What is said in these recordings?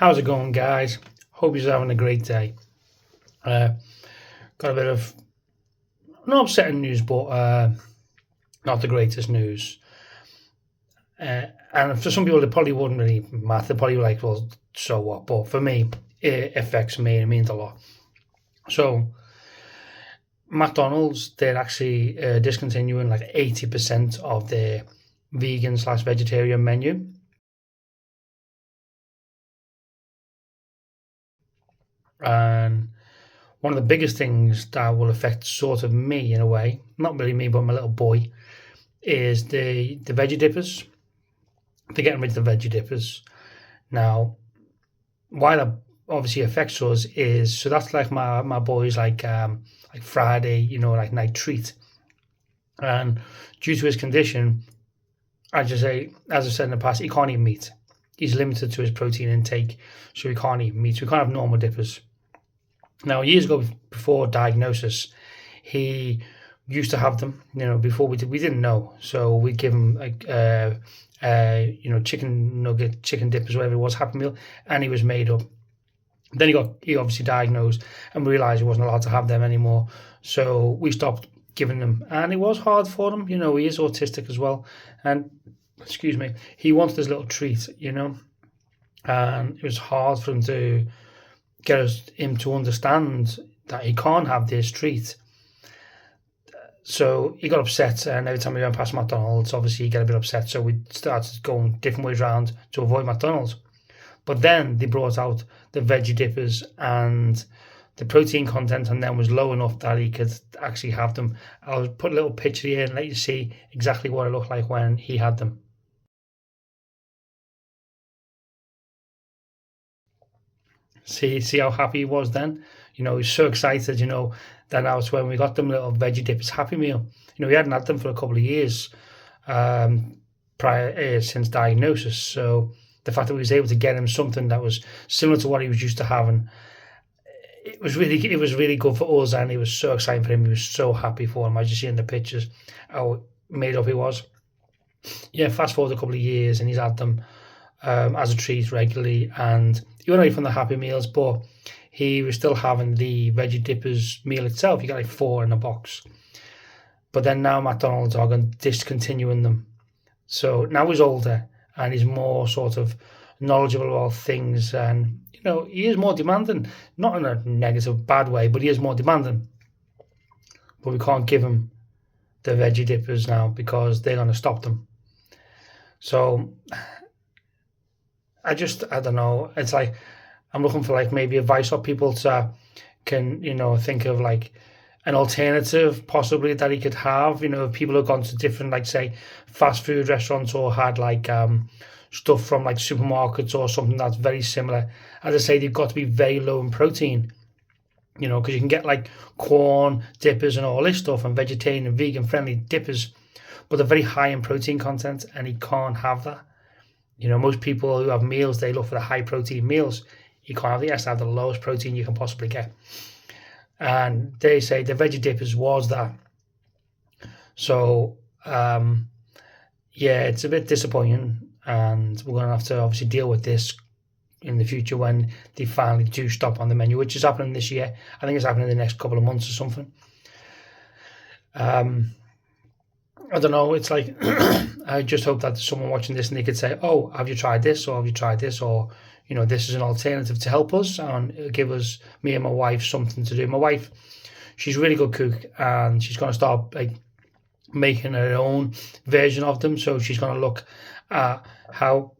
How's it going, guys? Hope you're having a great day. Uh, got a bit of not upsetting news, but not the greatest news. And for some people, it probably wouldn't really matter. They're probably like, well, so what? But for me, it affects me. It means a lot. So, McDonald's, they're actually discontinuing like 80% of their vegan/vegetarian menu. And one of the biggest things that will affect sort of me in a way, not really me, but my little boy, is the veggie dippers. They're getting rid of the veggie dippers. Now, why that obviously affects us is so that's like my boy's like Friday, like night treat. And due to his condition, as I said in the past, he can't eat meat. He's limited to his protein intake, so he can't eat meat. So we can't have normal dippers. Now, years ago, before diagnosis, he used to have them. Before we didn't know, so we give him like chicken nugget, chicken dippers, whatever it was, Happy Meal, and he was made up. Then he obviously diagnosed and realised he wasn't allowed to have them anymore. So we stopped giving them, and it was hard for him. He is autistic as well, and excuse me, he wanted his little treat, and it was hard for him to get him to understand that he can't have this treat. So he got upset, and every time we went past McDonald's, obviously he got a bit upset. So we started going different ways around to avoid McDonald's. But then they brought out the veggie dippers, and the protein content on them was low enough that he could actually have them. I'll put a little picture here and let you see exactly what it looked like when he had them. See how happy he was then? He was so excited, that now it's when we got them little veggie dippers Happy Meal. He hadn't had them for a couple of years prior since diagnosis. So the fact that we was able to get him something that was similar to what he was used to having, it was really good for us, and it was so exciting for him. He was so happy for him. As you see in the pictures, how made up he was. Yeah, fast forward a couple of years, and he's had them as a treat regularly, and he went away from the Happy Meals, but he was still having the veggie dippers meal itself. You got like 4 in a box. But then now McDonald's are discontinuing them. So now he's older and he's more sort of knowledgeable about things, and he is more demanding, not in a negative bad way, but he is more demanding. But we can't give him the veggie dippers now because they're going to stop them. So I don't know. It's like I'm looking for like maybe advice of people to can think of like an alternative possibly that he could have. If people have gone to different, like say fast food restaurants, or had like stuff from like supermarkets or something that's very similar. As I say, they've got to be very low in protein. Because you can get like corn dippers and all this stuff, and vegetarian and vegan friendly dippers, but they're very high in protein content, and he can't have that. Most people who have meals, they look for the high protein meals. You can't have it. He has to have the lowest protein you can possibly get. And they say the veggie dippers was that. So, yeah, it's a bit disappointing, and we're going to have to obviously deal with this in the future when they finally do stop on the menu, which is happening this year. I think it's happening in the next couple of months or something. I don't know. It's like I just hope that there's someone watching this and they could say, "Oh, have you tried this? Or have you tried this? Or this is an alternative to help us and give us, me and my wife, something to do." My wife, she's a really good cook, and she's going to start like making her own version of them. So she's going to look at how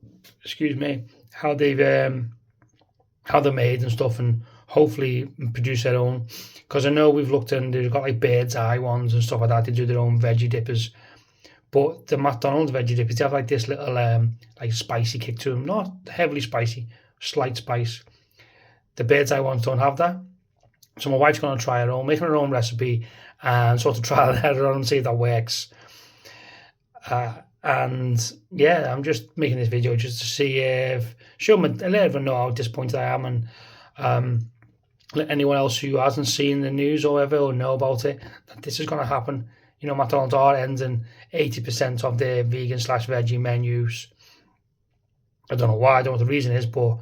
they're made and stuff, and hopefully produce their own. Because I know we've looked and they've got like bird's eye ones and stuff like that. They do their own veggie dippers. But the McDonald's veggie dippers, they have like this little like spicy kick to them. Not heavily spicy, slight spice. The bird's eye ones don't have that. So my wife's going to try her own, making her own recipe, and sort of try that out and see if that works. And yeah, I'm just making this video just to see let everyone know how disappointed I am, and let anyone else who hasn't seen the news or ever or know about it that this is going to happen. McDonald's are ending 80% of their vegan/veggie menus. I don't know why, I don't know what the reason is, but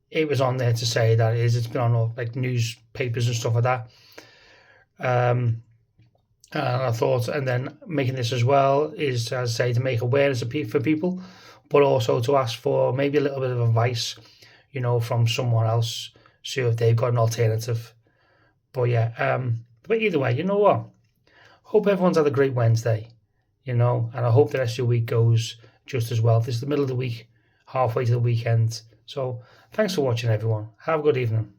it was on there to say that it's been on like newspapers and stuff like that. And I thought, and then making this as well is, as I say, to make awareness for people, but also to ask for maybe a little bit of advice, from someone else, see if they've got an alternative. But yeah, but either way, you know what? Hope everyone's had a great Wednesday, and I hope the rest of your week goes just as well. This is the middle of the week, halfway to the weekend. So thanks for watching, everyone. Have a good evening.